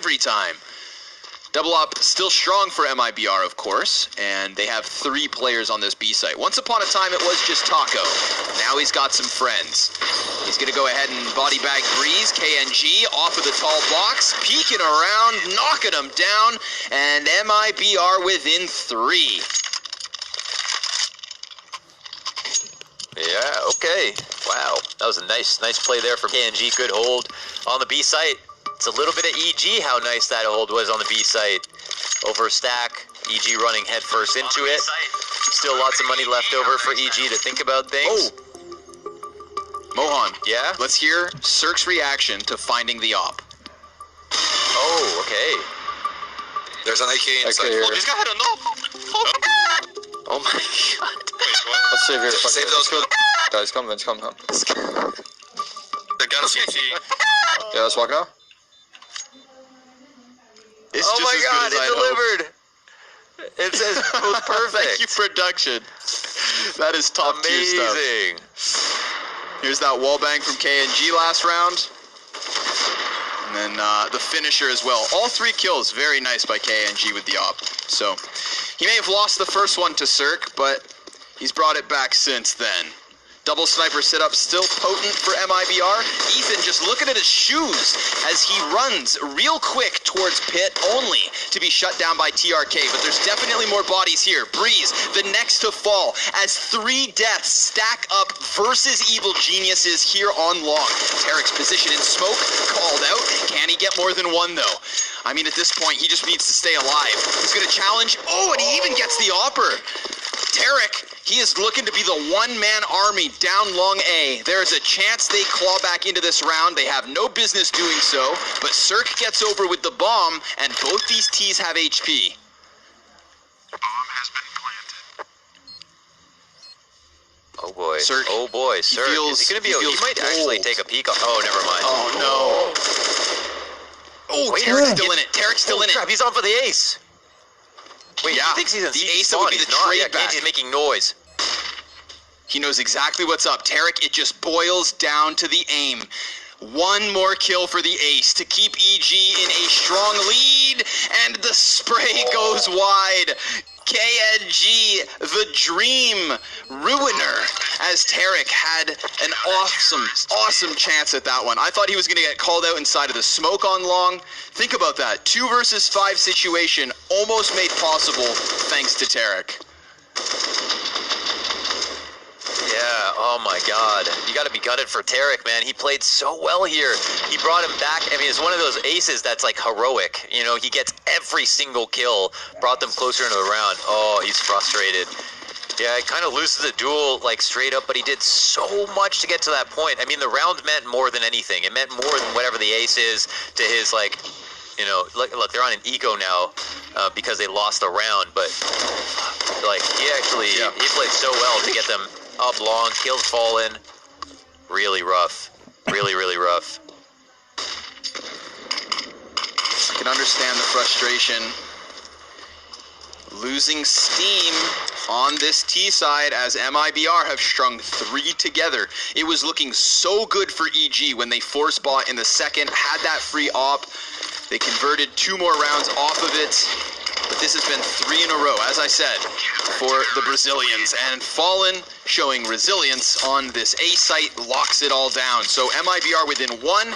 every time. Double up still strong for MIBR, of course, and they have 3 players on this B site. Once upon a time, it was just Taco. Now he's got some friends. He's going to go ahead and body bag Breeze, KNG, off of the tall box, peeking around, knocking him down, and MIBR within 3. Yeah, okay. Wow, that was a nice play there from KNG. Good hold on the B site. It's a little bit of EG, how nice that hold was on the B site. Over a stack, EG running headfirst into it. Still lots of money left over for EG to think about things. Oh! Mohan, yeah? Let's hear Cirque's reaction to finding the op. Oh, okay. There's an AK inside. Okay, Oh, this guy had a knob. Oh my god. Wait, what? Let's save here. Save those. Guys, come. They got a CT. Yeah, let's walk now. It's Oh just my as god, good as it I'd delivered. It says it was perfect. Thank you, production. That is top tier stuff. Amazing. Here's that wall bang from KNG last round. And then the finisher as well. All 3 kills, very nice by KNG with the op. So, he may have lost the first one to Cirque, but he's brought it back since then. Double sniper sit-up still potent for MIBR. Ethan just looking at his shoes as he runs real quick towards pit, only to be shut down by TRK. But there's definitely more bodies here. Breeze, the next to fall, as 3 deaths stack up versus Evil Geniuses here on long. Tarek's position in smoke, called out. Can he get more than 1 though? I mean, at this point, he just needs to stay alive. He's going to challenge. Oh, and he even gets the opper. Tarek, he is looking to be the one-man army down long A. There is a chance they claw back into this round. They have no business doing so, but Cirque gets over with the bomb, and both these T's have HP. Bomb has been planted. Oh boy. Cirque, Oh boy, Cirque. feels- Is he gonna be? he He feels might actually cold. take a peek. Oh, never mind. Oh, no. Oh, Wait, Tarek's still in it. Tarek's still in it. Crap, he's on for the ace. Wait, Yeah, he thinks he's in the ace that would be the trade Yeah, back. KNG's making noise. He knows exactly what's up. Tarek, it just boils down to the aim. 1 more kill for the ace to keep EG in a strong lead, and the spray goes wide. KNG, the dream ruiner, as Tarek had an awesome chance at that one. I thought he was going to get called out inside of the smoke on long. Think about that. 2 versus 5 situation almost made possible thanks to Tarek. Yeah, oh my god. You gotta be gutted for Tarek, man. He played so well here. He brought him back. I mean, it's one of those aces that's like heroic. You know, he gets every single kill, brought them closer into the round. Oh, he's frustrated. Yeah, he kind of loses the duel, like, straight up, but he did so much to get to that point. I mean, the round meant more than anything. It meant more than whatever the ace is to his, like, you know, look, they're on an ego now because they lost the round, but, like, he played so well to get them up long, kills fallen. Really rough. Really rough. I can understand the frustration. Losing steam on this T side as MIBR have strung 3 together. It was looking so good for EG when they force bought in the second, had that free op. They converted 2 more rounds off of it. But this has been 3 in a row, as I said, for the Brazilians. And Fallen, showing resilience on this A site, locks it all down. So MIBR within 1,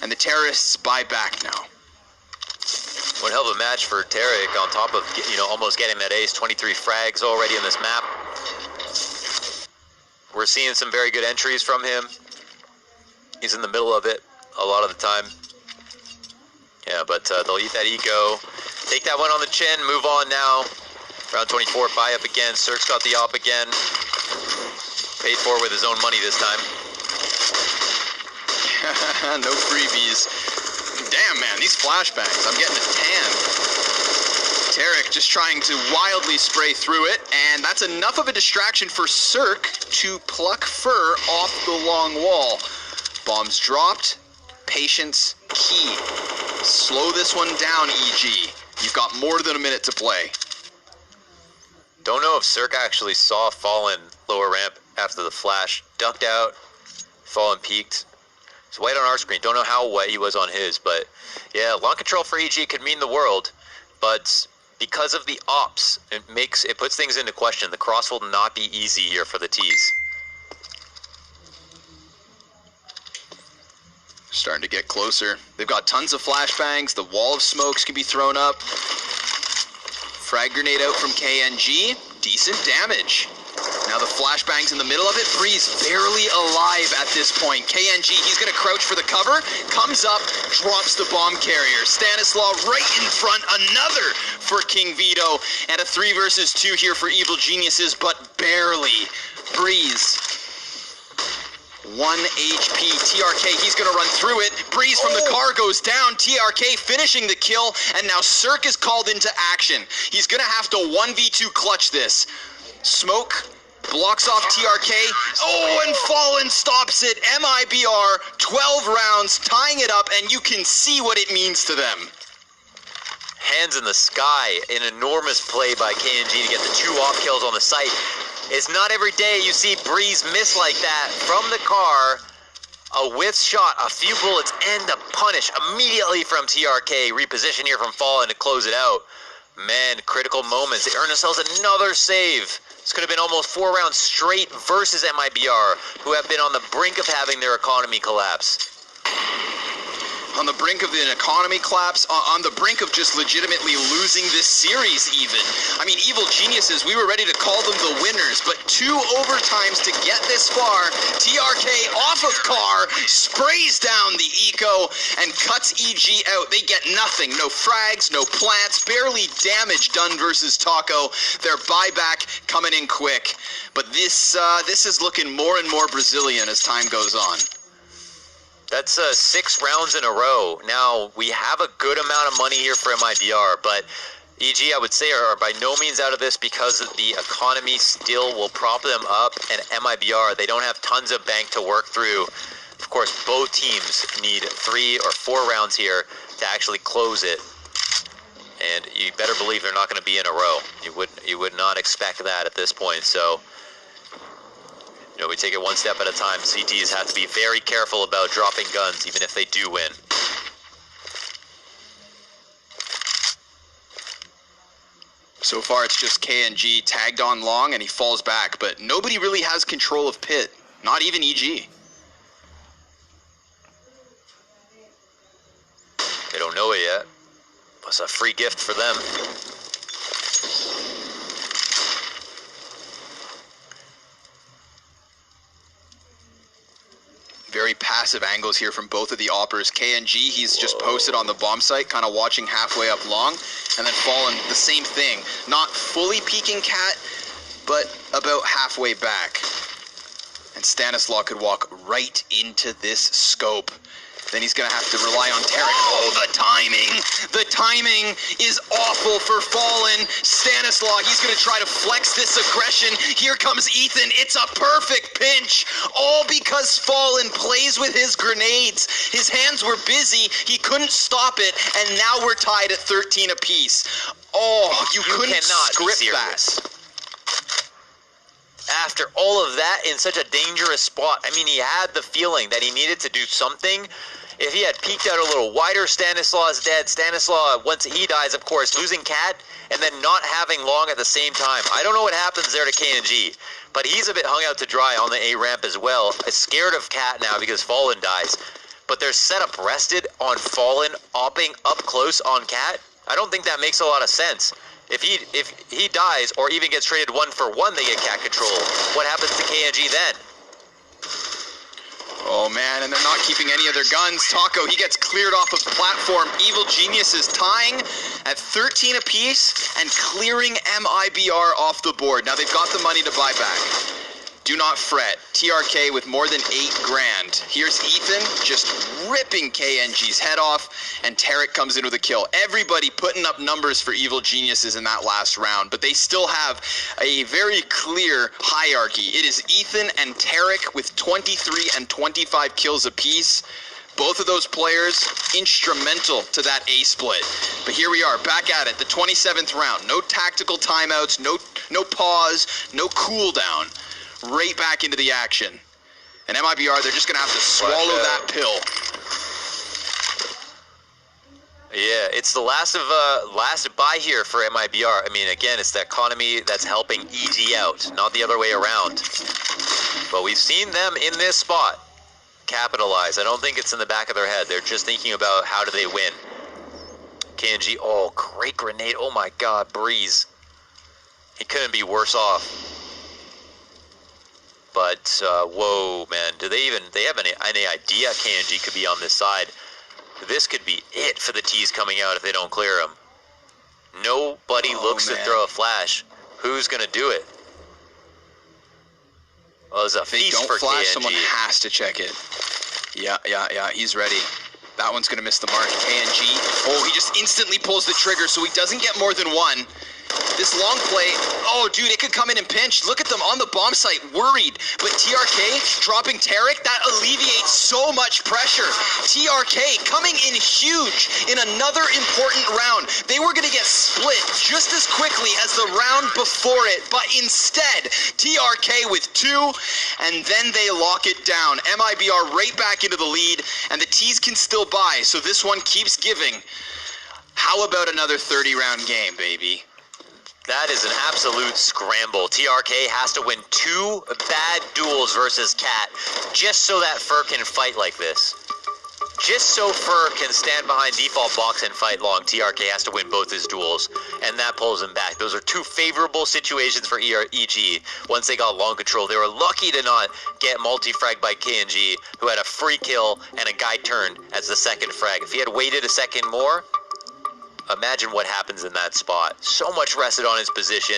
and the terrorists buy back now. One hell of a match for Tarek on top of, you know, almost getting that ace. 23 frags already in this map. We're seeing some very good entries from him. He's in the middle of it a lot of the time. Yeah, but they'll eat that eco. Take that one on the chin, move on now. Round 24, buy up again. Cirque's got the op again. Paid for with his own money this time. No freebies. Damn, man, these flashbangs, I'm getting a tan. Tarek just trying to wildly spray through it, and that's enough of a distraction for Cirque to pluck fur off the long wall. Bombs dropped. Patience key. Slow this one down, EG. You've got more than a minute to play. Don't know if Cirque actually saw Fallen lower ramp after the flash. Ducked out. Fallen peeked. It's white on our screen. Don't know how white he was on his, but yeah, long control for EG could mean the world, but because of the ops, it puts things into question. The cross will not be easy here for the T's. Starting to get closer. They've got tons of flashbangs. The wall of smokes can be thrown up. Frag grenade out from KNG. Decent damage. Now the flashbang's in the middle of it. Breeze barely alive at this point. KNG, he's going to crouch for the cover. Comes up, drops the bomb carrier. Stanislaw right in front. Another for King Vito. And a 3 versus 2 here for Evil Geniuses, but barely. Breeze. 1 HP. TRK, he's going to run through it. Breeze from the car goes down. TRK finishing the kill. And now Cirque is called into action. He's going to have to 1v2 clutch this. Smoke blocks off TRK. Oh, and Fallen stops it. MIBR, 12 rounds, tying it up, and you can see what it means to them. Hands in the sky. An enormous play by KNG to get the 2 off kills on the site. It's not every day you see Breeze miss like that from the car. A whiff shot, a few bullets, and the punish immediately from TRK. Reposition here from Fallen to close it out. Man, critical moments. They earn themselves another save. This could have been almost 4 rounds straight versus MIBR, who have been on the brink of having their economy collapse. On the brink of an economy collapse, on the brink of just legitimately losing this series even. I mean, Evil Geniuses, we were ready to call them the winners, but 2 overtimes to get this far. TRK off of car, sprays down the eco, and cuts EG out. They get nothing. No frags, no plants, barely damage done versus Taco. Their buyback coming in quick. But this is looking more and more Brazilian as time goes on. That's 6 rounds in a row. Now, we have a good amount of money here for MIBR, but EG, I would say, are by no means out of this because the economy still will prop them up, and MIBR, they don't have tons of bank to work through. Of course, both teams need 3 or 4 rounds here to actually close it, and you better believe they're not going to be in a row. You would not expect that at this point, so... You know, we take it one step at a time. CTs have to be very careful about dropping guns, even if they do win. So far, it's just KNG tagged on long, and he falls back, but nobody really has control of pit, not even EG. They don't know it yet. It's a free gift for them. Very passive angles here from both of the oppers. KNG, he's just posted on the bomb site, kind of watching halfway up long, and then Fallen, the same thing. Not fully peeking Cat, but about halfway back. And Stanislaw could walk right into this scope. Then he's going to have to rely on Tarek. Oh, the timing! The timing is awful for Fallen. Stanislaw, he's going to try to flex this aggression. Here comes Ethan. It's a perfect pinch. All because Fallen plays with his grenades. His hands were busy. He couldn't stop it. And now we're tied at 13 apiece. Oh, you couldn't script that. After all of that in such a dangerous spot, I mean, he had the feeling that he needed to do something. If he had peeked out a little wider, Stanislaw is dead. Stanislaw, once he dies, of course, losing Cat and then not having long at the same time. I don't know what happens there to KNG, but he's a bit hung out to dry on the A ramp as well. I'm scared of Cat now because Fallen dies. But their setup rested on Fallen opping up close on Cat. I don't think that makes a lot of sense. If he dies or even gets traded 1-for-1, they get Cat control. What happens to KNG then? Oh man, and they're not keeping any of their guns. Taco, he gets cleared off of platform. Evil Geniuses tying at 13 apiece and clearing MIBR off the board. Now they've got the money to buy back. Do not fret. TRK with more than 8 grand. Here's Ethan just ripping KNG's head off, and Tarek comes in with a kill. Everybody putting up numbers for Evil Geniuses in that last round, but they still have a very clear hierarchy. It is Ethan and Tarek with 23 and 25 kills apiece. Both of those players instrumental to that A split. But here we are, back at it, the 27th round. No tactical timeouts, no pause, no cooldown. Right back into the action. And MIBR, they're just going to have to swallow that pill. Yeah, it's the last buy here for MIBR. I mean, again, it's the economy that's helping EG out, not the other way around. But we've seen them in this spot capitalize. I don't think it's in the back of their head. They're just thinking about how do they win. KNG, oh, great grenade. Oh my god, Breeze. He couldn't be worse off. But, whoa, man. Do they have any idea KNG could be on this side? This could be it for the T's coming out if they don't clear him. Nobody looks to throw a flash. Who's going to do it? Well, there's a feast for KNG. If they don't flash, someone has to check it. Yeah, he's ready. That one's going to miss the mark. KNG. Oh, he just instantly pulls the trigger, so he doesn't get more than one. This long play, oh dude, it could come in and pinch. Look at them on the bomb site, worried. But TRK dropping Tarek, that alleviates so much pressure. TRK coming in huge in another important round. They were gonna get split just as quickly as the round before it, but instead, TRK with 2, and then they lock it down. MIBR right back into the lead, and the T's can still buy, so this one keeps giving. How about another 30-round game, baby? That is an absolute scramble. TRK has to win 2 bad duels versus Cat just so that Fur can fight like this. Just so Fur can stand behind default box and fight long, TRK has to win both his duels, and that pulls him back. Those are 2 favorable situations for EG. Once they got long control, they were lucky to not get multi-frag by KNG, who had a free kill and a guy turned as the second frag. If he had waited a second more, imagine what happens in that spot. So much rested on his position.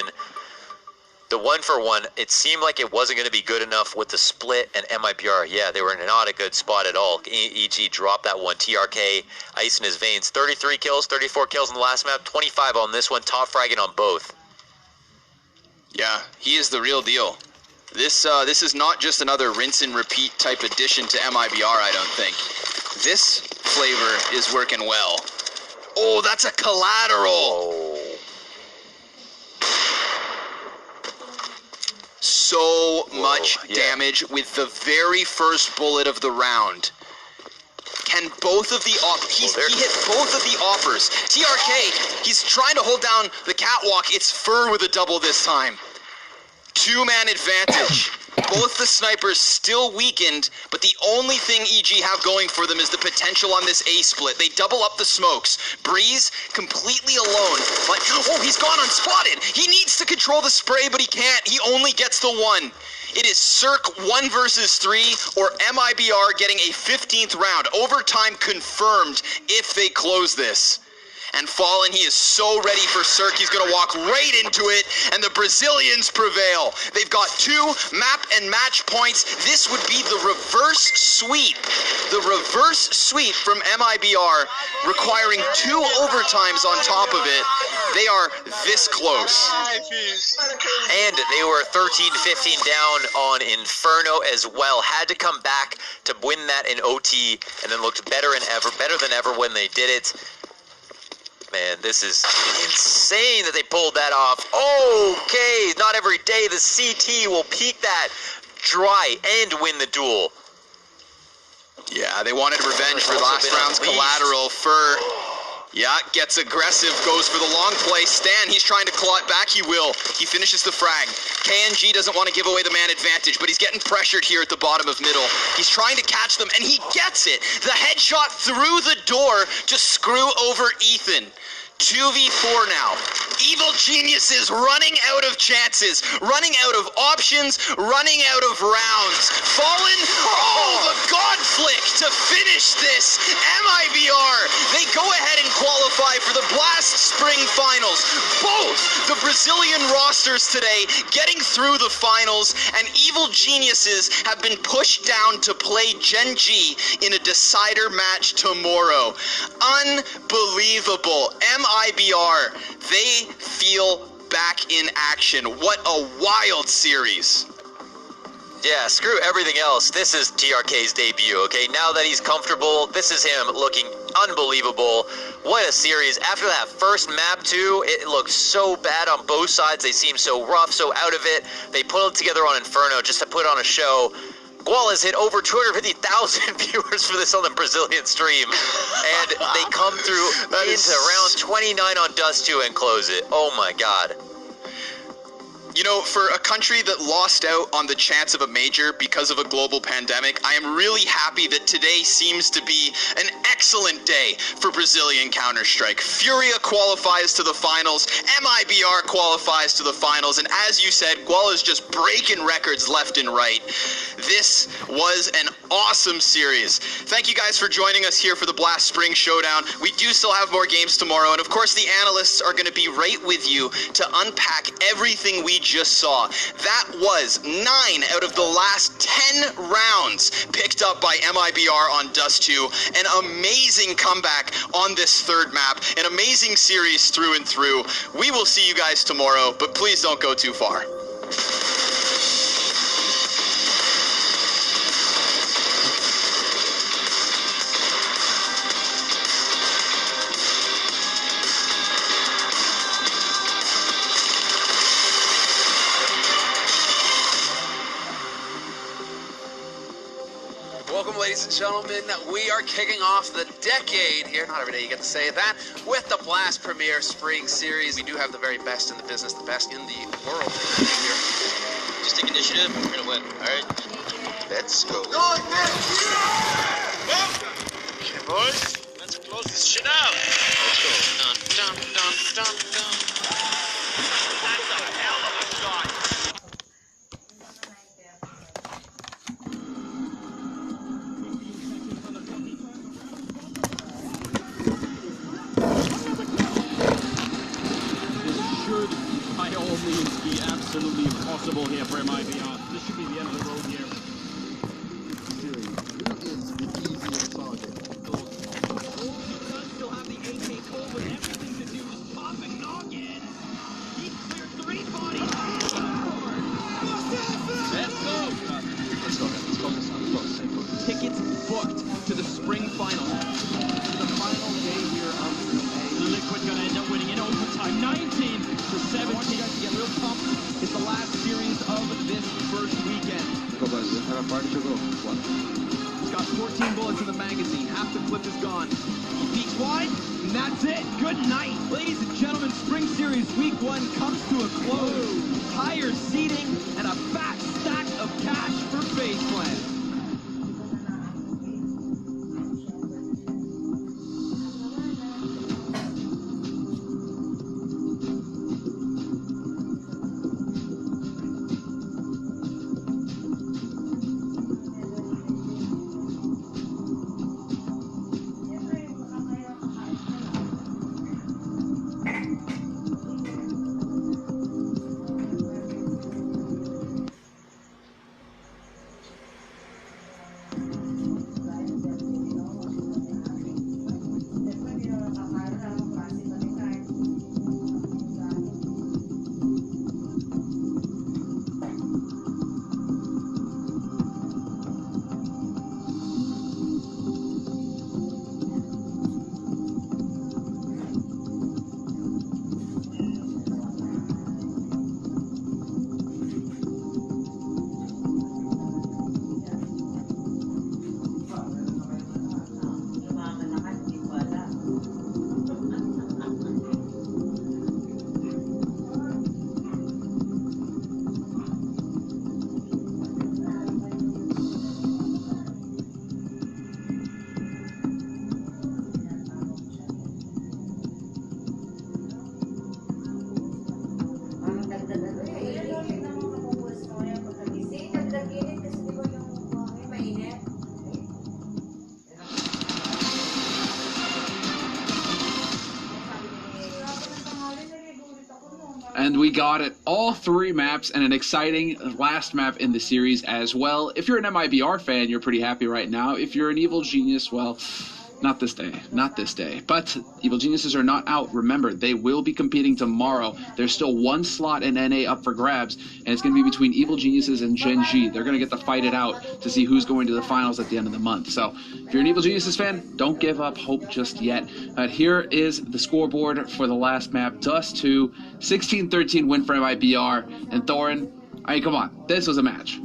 The 1-for-1, it seemed like it wasn't going to be good enough with the split and MIBR. Yeah, they were not a good spot at all. EG dropped that one. TRK, ice in his veins. 33 kills, 34 kills in the last map, 25 on this one. Top fragging on both. Yeah, he is the real deal. This is not just another rinse and repeat type addition to MIBR, I don't think. This flavor is working well. Oh, that's a collateral. Oh. So much damage with the very first bullet of the round. Can both of the he hit both of the offers. TRK, he's trying to hold down the catwalk. It's Fur with a double this time. 2-man advantage. Both the snipers still weakened, but the only thing EG have going for them is the potential on this A split. They double up the smokes. Breeze completely alone, but oh, he's gone unspotted. He needs to control the spray, but he can't. He only gets the 1. It is Cirque 1 versus 3 or MIBR getting a 15th round. Overtime confirmed if they close this. And Fallen, he is so ready for Cirque. He's going to walk right into it, and the Brazilians prevail. They've got 2 map and match points. This would be the reverse sweep. The reverse sweep from MIBR, requiring 2 overtimes on top of it. They are this close. And they were 13-15 down on Inferno as well. Had to come back to win that in OT, and then looked better than ever when they did it. Man, this is insane that they pulled that off. Okay, not every day the CT will peek that dry and win the duel. Yeah, they wanted revenge for last round's collateral. Fur, yeah, gets aggressive, goes for the long play. Stan, he's trying to claw it back. He will. He finishes the frag. KNG doesn't want to give away the man advantage, but he's getting pressured here at the bottom of middle. He's trying to catch them, and he gets it. The headshot through the door to screw over Ethan. 2v4 now. Evil geniuses running out of chances, running out of options, running out of rounds. Fallen, oh, the god flick to finish this. MIBR, they go ahead and qualify for the Blast Spring Finals. Both the Brazilian rosters today getting through the finals, and Evil Geniuses have been pushed down to play Gen G in a decider match tomorrow. Unbelievable. MIBR, they feel back in action. What a wild series. Yeah, screw everything else. This is TRK's debut, okay? Now that he's comfortable, this is him looking unbelievable. What a series. After that first map, too, it looked so bad on both sides. They seemed so rough, so out of it. They put it together on Inferno just to put on a show. Gual has hit over 250,000 viewers for this on the Brazilian stream, and they come through into round 29 on Dust 2 and close it. Oh my god. You know, for a country that lost out on the chance of a major because of a global pandemic, I am really happy that today seems to be an excellent day for Brazilian Counter-Strike. Furia qualifies to the finals, MIBR qualifies to the finals, and as you said, Gual is just breaking records left and right. This was an awesome series. Thank you guys for joining us here for the Blast Spring Showdown. We do still have more games tomorrow, and of course the analysts are going to be right with you to unpack everything we just saw. That was 9 out of the last 10 rounds picked up by MIBR on Dust 2. An amazing comeback on this third map. An amazing series through and through. We will see you guys tomorrow, but please don't go too far. Welcome, ladies and gentlemen. We are kicking off the decade here. Not every day you get to say that. With the Blast Premier Spring Series. We do have the very best in the business, the best in the world here. Just take initiative, we're gonna win, alright? Let's go. Okay, boys, let's close this shit out. Let's go. Dun, dun, dun, dun, dun. That's a hell of a shot. By all means, be absolutely impossible here for MIBR. This should be the end of the road here. Who is the easiest target? Still have the AK Cole with everything to do is pop and knock in. He cleared 3 bodies. Let's go! Let's go, guys. Let's focus on it. Tickets booked to the spring final. The final day here of the Liquid gonna end up winning in overtime. 19 to 17. I want you guys to get real pumped. It's the last series of this first weekend. Go, guys. It's got 14 bullets in the magazine. Half the clip is gone. He peeks wide, and that's it. Good night. Ladies and gentlemen, Spring Series Week 1 comes to a close. Higher seating and a fat stack of cash for FaZe Clan. And we got it. All 3 maps and an exciting last map in the series as well. If you're an MIBR fan, you're pretty happy right now. If you're an Evil Genius, well, not this day. Not this day. But Evil Geniuses are not out. Remember, they will be competing tomorrow. There's still 1 slot in NA up for grabs, and it's going to be between Evil Geniuses and Gen G. They're going to get to fight it out to see who's going to the finals at the end of the month. So if you're an Evil Geniuses fan, don't give up hope just yet. Here is the scoreboard for the last map. Dust 2, 16-13 win for MIBR. And Thorin, I mean, come on. This was a match.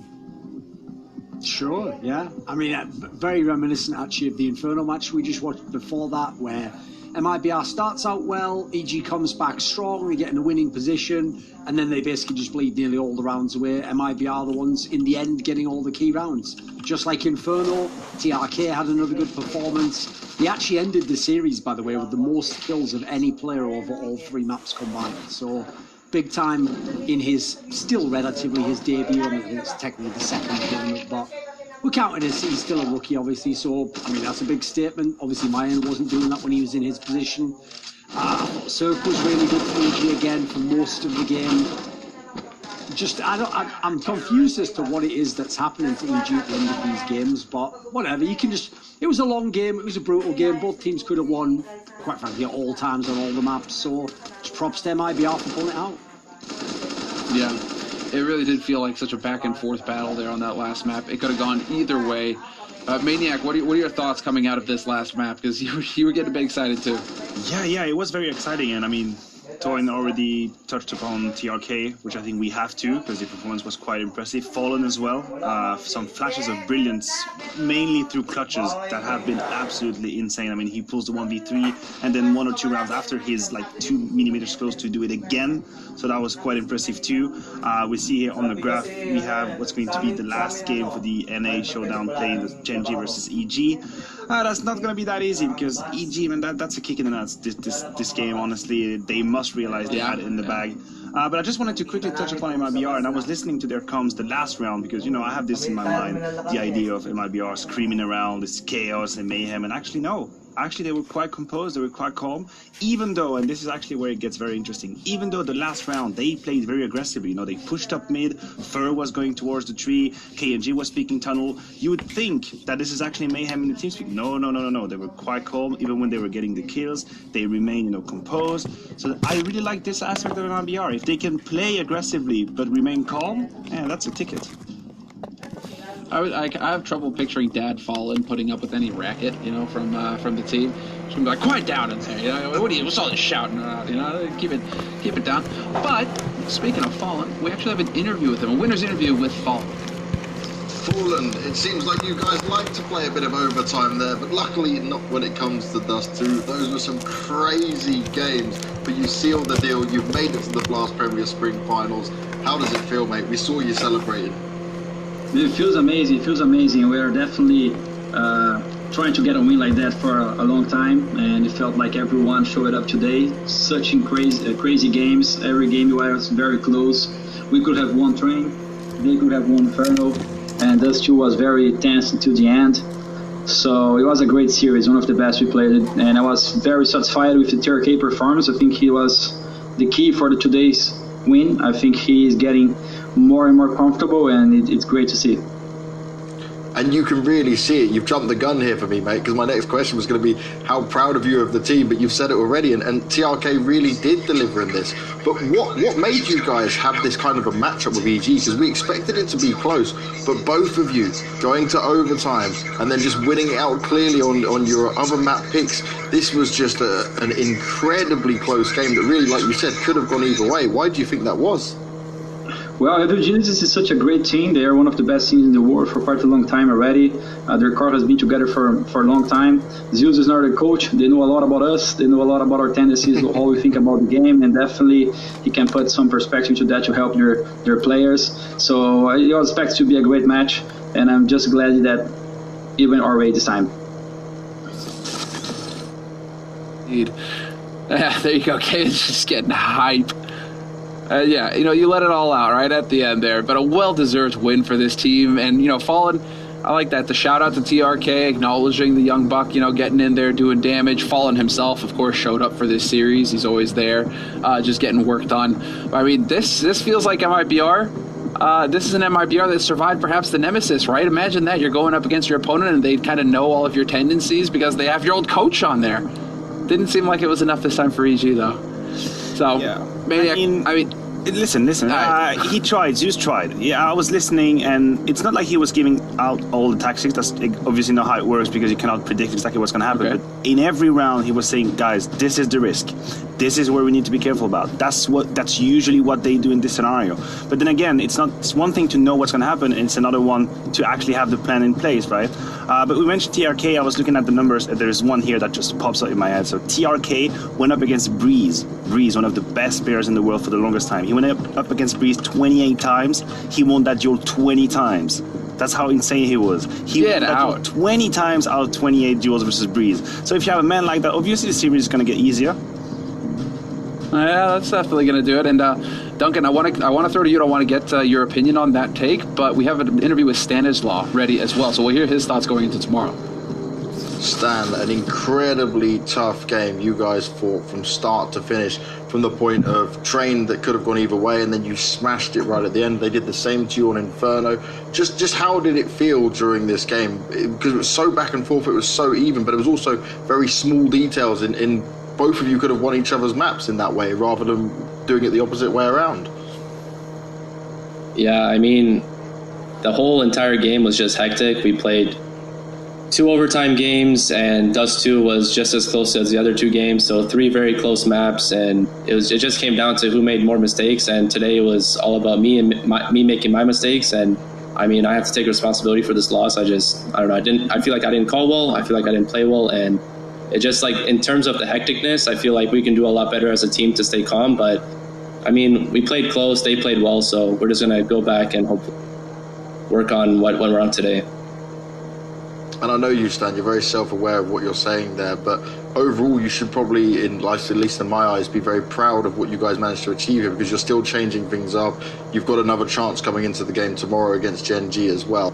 Sure, yeah. I mean, very reminiscent actually of the Inferno match we just watched before that, where MIBR starts out well, EG comes back strong, they get in a winning position, and then they basically just bleed nearly all the rounds away. MIBR the ones in the end getting all the key rounds. Just like Inferno, TRK had another good performance. He actually ended the series, by the way, with the most kills of any player over all 3 maps combined. So big time in his, still relatively his debut. I mean, it's technically the second game, but we're counting as he's still a rookie, obviously. So, I mean, that's a big statement. Obviously, Mayan wasn't doing that when he was in his position. I thought Cirque was really good for EG again for most of the game. Just, I'm confused as to what it is that's happening to EG at the end of these games, but whatever. You can just, it was a long game, it was a brutal game. Both teams could have won, quite frankly, at all times on all the maps. So, just props to MIBR for pulling it out. Yeah, it really did feel like such a back and forth battle there on that last map. It could have gone either way. Maniac, what are your thoughts coming out of this last map? Because you were getting a bit excited too. Yeah, it was very exciting, and I mean, Torin already touched upon TRK, which I think we have to, because the performance was quite impressive. Fallen as well, some flashes of brilliance, mainly through clutches that have been absolutely insane. I mean, he pulls the 1v3, and then 1 or 2 rounds after, he's like 2 millimeters close to do it again. So that was quite impressive too. We see here on the graph, we have what's going to be the last game for the NA Showdown playing the Genji versus EG. That's not going to be that easy, because EG, man, that's a kick in the nuts, this game, honestly. They must realize they had it in the bag. But I just wanted to quickly touch upon MIBR, and I was listening to their comms the last round, because, you know, I have this in my mind, the idea of MIBR screaming around, this chaos and mayhem, and actually no. Actually, they were quite composed, they were quite calm, even though, and this is actually where it gets very interesting, even though the last round, they played very aggressively. You know, they pushed up mid, Fur was going towards the tree, KNG was speaking tunnel. You would think that this is actually mayhem in the team speak. No. They were quite calm, even when they were getting the kills. They remained, you know, composed. So I really like this aspect of MIBR. If they can play aggressively, but remain calm, yeah, that's a ticket. I have trouble picturing Dad Fallen putting up with any racket, you know, from the team. She's gonna be like, quiet down in there, you know. What's all this shouting around, you know? Keep it down. But speaking of Fallen, we actually have an interview with him, a winner's interview with Fallen. Fallen, it seems like you guys like to play a bit of overtime there, but luckily not when it comes to Dust 2. Those were some crazy games, but you sealed the deal. You've made it to the Blast Premier Spring Finals. How does it feel, mate? We saw you celebrating. It feels amazing. We are definitely trying to get a win like that for a long time, and it felt like everyone showed up today. Such crazy games. Every game was very close. We could have won Train, they could have won Inferno, and Dust 2 was very tense until the end. So it was a great series, one of the best we played, and I was very satisfied with the TRK performance. I think he was the key for today's win. I think he is getting more and more comfortable, and it's great to see. And you can really see it. You've jumped the gun here for me, mate, because my next question was going to be how proud of you of the team, but you've said it already, and TRK really did deliver in this. But what made you guys have this kind of a matchup with EG? Because we expected it to be close, but both of you going to overtime and then just winning it out clearly on your other map picks, this was just an incredibly close game that really, like you said, could have gone either way. Why do you think that was? Well, Genesis is such a great team. They are one of the best teams in the world for quite a long time already. Their core has been together for a long time. Zeus is not a coach. They know a lot about us. They know a lot about our tendencies, how we think about the game, and definitely he can put some perspective to that to help their players. So I expect to be a great match, and I'm just glad that it went our way this time. Indeed. There you go. Kane's just getting hype. Yeah, you know, you let it all out right at the end there, but a well-deserved win for this team. And, you know, Fallen, I like that. The shout-out to TRK, acknowledging the young buck, you know, getting in there, doing damage. Fallen himself, of course, showed up for this series. He's always there, just getting work done. I mean, this feels like MIBR. This is an MIBR that survived perhaps the Nemesis, right? Imagine that. You're going up against your opponent, and they kind of know all of your tendencies because they have your old coach on there. Didn't seem like it was enough this time for EG, though. So, yeah. Maniac, I mean, listen. He tried. Zeus tried. Yeah, I was listening, and it's not like he was giving out all the tactics. That's obviously not how it works because you cannot predict exactly what's going to happen. Okay. But in every round, he was saying, "Guys, this is the risk. this is where we need to be careful about. That's usually what they do in this scenario. But then again, it's one thing to know what's going to happen, and it's another one to actually have the plan in place, right? But we mentioned TRK. I was looking at the numbers. There's one here that just pops up in my head. So TRK went up against Breeze, one of the best players in the world for the longest time. He went up against Breeze 28 times. He won that duel 20 times. That's how insane he was. He won that duel 20 times out of 28 duels versus Breeze. So if you have a man like that, obviously the series is going to get easier. Yeah, that's definitely going to do it. And Duncan, I want to throw to you. I want to get your opinion on that take, but we have an interview with Stanislaw ready as well, so we'll hear his thoughts going into tomorrow. Stan, an incredibly tough game you guys fought from start to finish, from the point of train that could have gone either way, and then you smashed it right at the end. They did the same to you on Inferno. Just how did it feel during this game? Because it was so back and forth, it was so even, but it was also very small details in both of you could have won each other's maps in that way, rather than doing it the opposite way around. Yeah, I mean, the whole entire game was just hectic. We played 2 overtime games, and Dust 2 was just as close as the other 2 games, so 3 very close maps, and it just came down to who made more mistakes, and today it was all about me and me making my mistakes. And I mean, I have to take responsibility for this loss. I don't know, I feel like I didn't call well, I feel like I didn't play well, and it just, like, in terms of the hecticness, I feel like we can do a lot better as a team to stay calm. But I mean, we played close, they played well, so we're just gonna go back and hopefully work on what went wrong today. And I know you, Stan, you're very self-aware of what you're saying there, but overall you should probably, at least in my eyes, be very proud of what you guys managed to achieve here, because you're still changing things up. You've got another chance coming into the game tomorrow against Gen G as well.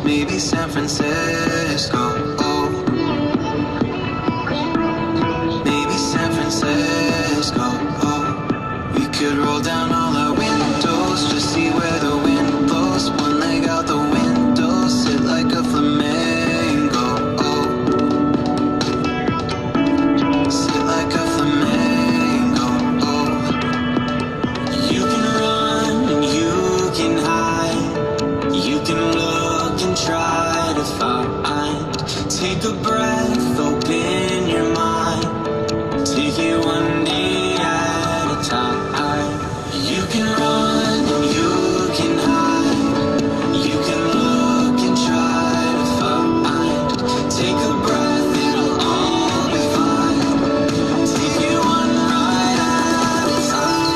Maybe San Francisco, oh. Maybe San Francisco, oh. We could roll down all our windows, just see where the wind blows. One leg out the window, sit like a flamingo, oh. Sit like a flamingo, oh. You can run and you can hide, you can look and try to find. Take a breath, open your mind, take it one day at a time. You can run and you can hide, you can look and try to find. Take a breath, it'll all be fine. Take it one ride at a time.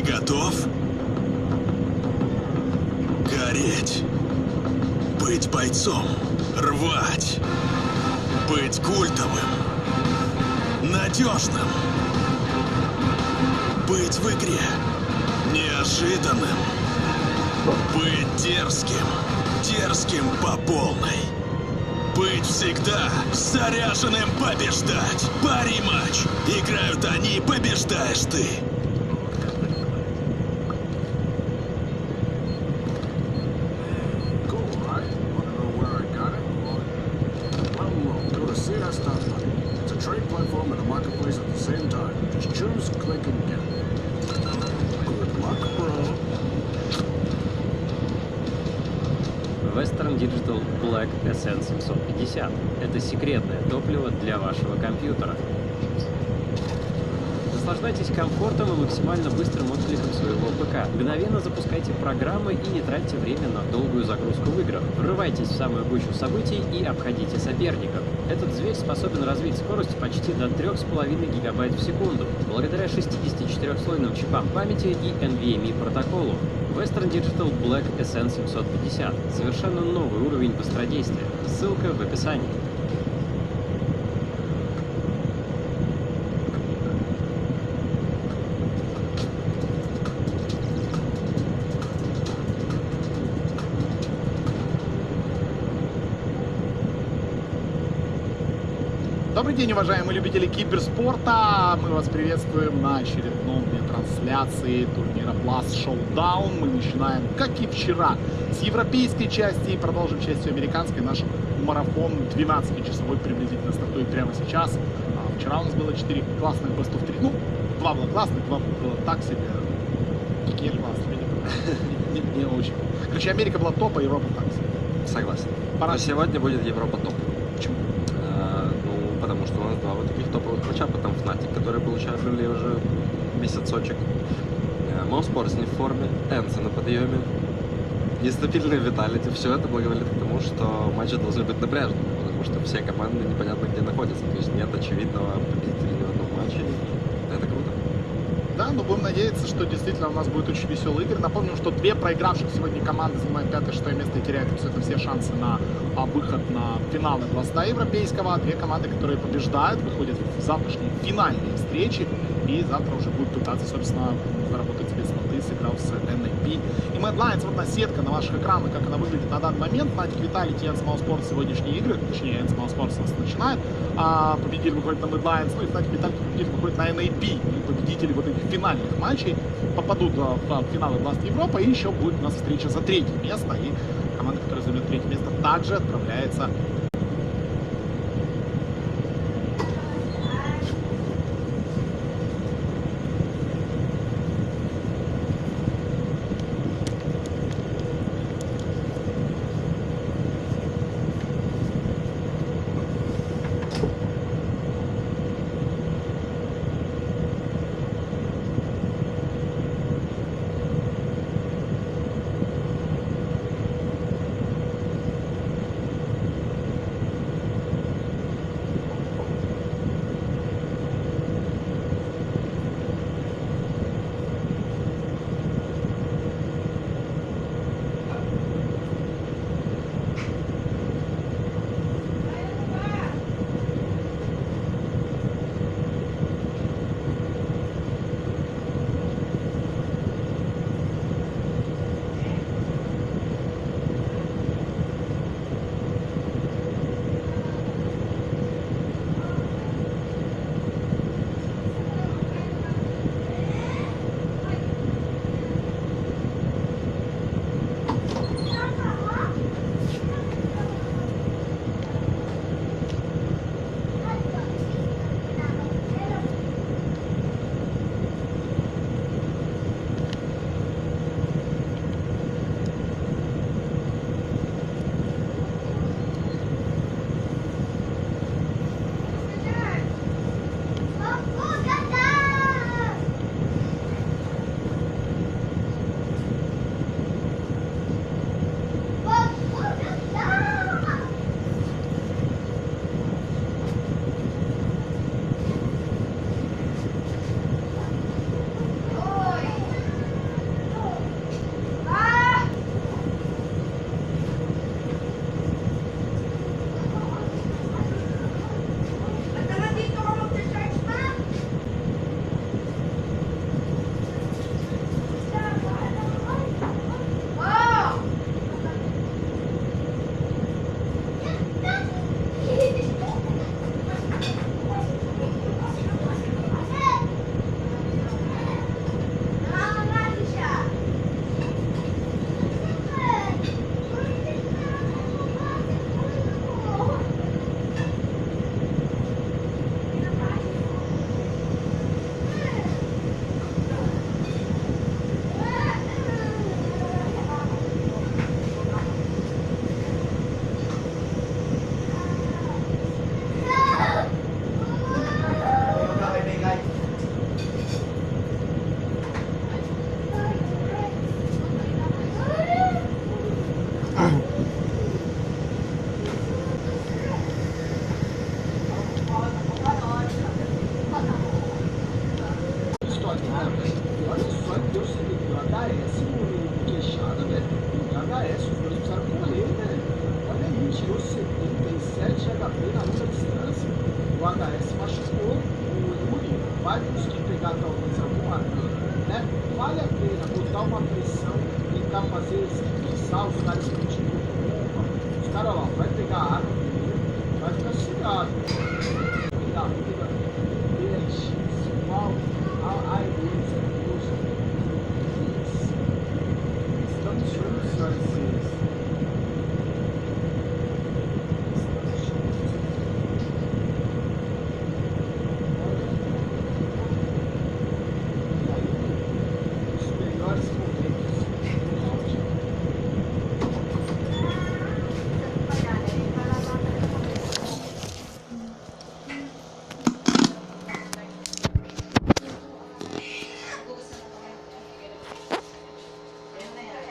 Ты готов? Гореть. Быть бойцом. Рвать. Быть культовым. Надежным. Быть в игре. Неожиданным. Быть дерзким. Дерзким по полной. Быть всегда заряженным побеждать. Пари-матч. Играют они, побеждаешь ты. Western Digital Black SN750. Это секретное топливо для вашего компьютера. Наслаждайтесь комфортом и максимально быстрым откликом своего ПК. Мгновенно запускайте программы и не тратьте время на долгую загрузку в играх. Врывайтесь в самую гущу событий и обходите соперников. Этот зверь способен развить скорость почти до 3,5 ГБ в секунду, благодаря 64-слойным чипам памяти и NVMe протоколу. Western Digital Black SN750. Совершенно новый уровень быстродействия. Ссылка в описании. Добрый день, уважаемые любители киберспорта! Мы вас приветствуем на очередном трансляции турнира Blast Showdown. Мы начинаем, как и вчера, с европейской части и продолжим частью американской. Наш марафон 12-часовой приблизительно стартует прямо сейчас. Вчера у нас было 4 классных Best of 3. Ну, 2 было классных, 2 было так себе. Какие классные? Не очень. Короче, Америка была топ, а Европа так себе. Согласен. Но сегодня будет Европа топ. Почему? Потому что у нас два вот таких топовых матча, потом Fnatic, который получали уже месяцочек. Esport не в форме, Энса на подъеме, нестабильный виталити. Все это благоволит к тому, что матчи должны быть напряженными, потому что все команды непонятно где находятся. То есть нет очевидного победителя ни в одном матче. Это круто. Да, но будем надеяться, что действительно у нас будет очень веселый игры. Напомним, что 2 проигравших сегодня команды занимают 5-6 место и теряют абсолютно все шансы на выход на финалы Бласта европейского. 2 команды, которые побеждают, выходят в завтрашние финальные встречи. И завтра уже будут пытаться, собственно, заработать себе слоты, сыграв с NAP. И Mad Lions, вот на сетка на ваших экранах, как она выглядит на данный момент. Fnatic Vitality и Sport сегодняшние игры, точнее, Sport нас начинает. А победитель выходит на Mad Lions, ну и Fnatic Vitality победитель выходит на NAP. И победители вот этих финальных матчей попадут в финалы Blast Европа. И еще будет у нас встреча за 3-е место. И команда, которая займет 3-е место, также отправляется HS machucou, o Yuri vai conseguir pegar talvez algum arame, né? Vale a pena botar uma pressão, tentar fazer fixar os caras pedindo culpa. Os caras lá, vai pegar a arma primeiro, vai ficar sossegado.